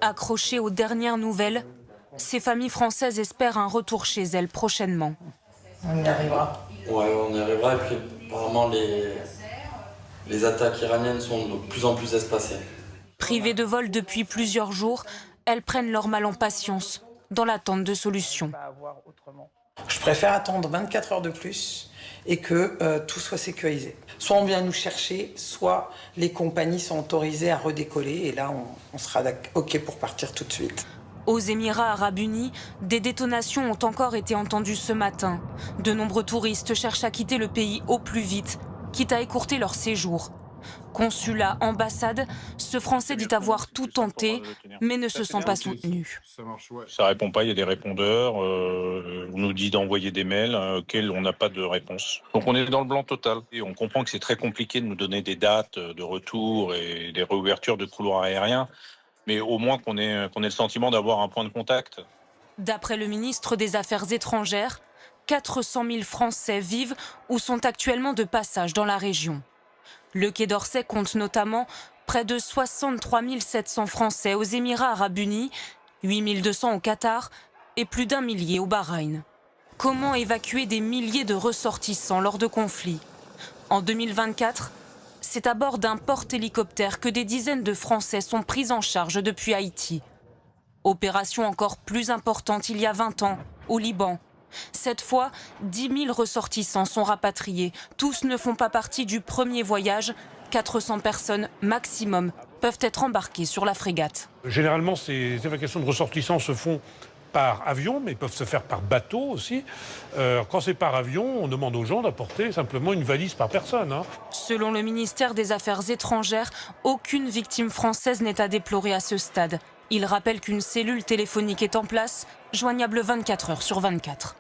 Accrochées aux dernières nouvelles, ces familles françaises espèrent un retour chez elles prochainement. On y arrivera. Ouais, on y arrivera. Et puis apparemment les attaques iraniennes sont de plus en plus espacées. Privées de vol depuis plusieurs jours, elles prennent leur mal en patience, dans l'attente de solutions. Je préfère attendre 24 heures de plus et que tout soit sécurisé. Soit on vient nous chercher, soit les compagnies sont autorisées à redécoller et là on sera OK pour partir tout de suite. Aux Émirats arabes unis, des détonations ont encore été entendues ce matin. De nombreux touristes cherchent à quitter le pays au plus vite, quitte à écourter leur séjour. Consulat, ambassade, ce Français dit avoir tout tenté, mais ne se sent pas soutenu. Ça répond pas, il y a des répondeurs, on nous dit d'envoyer des mails auxquels on n'a pas de réponse. Donc on est dans le blanc total. Et on comprend que c'est très compliqué de nous donner des dates de retour et des réouvertures de couloirs aériens, mais au moins qu'on ait le sentiment d'avoir un point de contact. D'après le ministre des Affaires étrangères, 400 000 Français vivent ou sont actuellement de passage dans la région. Le Quai d'Orsay compte notamment près de 63 700 Français aux Émirats arabes unis, 8 200 au Qatar et plus d'1 millier au Bahreïn. Comment évacuer des milliers de ressortissants lors de conflits? En 2024, c'est à bord d'un porte-hélicoptère que des dizaines de Français sont pris en charge depuis Haïti. Opération encore plus importante il y a 20 ans, au Liban. Cette fois, 10 000 ressortissants sont rapatriés. Tous ne font pas partie du premier voyage. 400 personnes maximum peuvent être embarquées sur la frégate. Généralement, ces évacuations de ressortissants se font par avion, mais peuvent se faire par bateau aussi. Quand c'est par avion, on demande aux gens d'apporter simplement une valise par personne. Selon le ministère des Affaires étrangères, aucune victime française n'est à déplorer à ce stade. Il rappelle qu'une cellule téléphonique est en place, joignable 24 heures sur 24.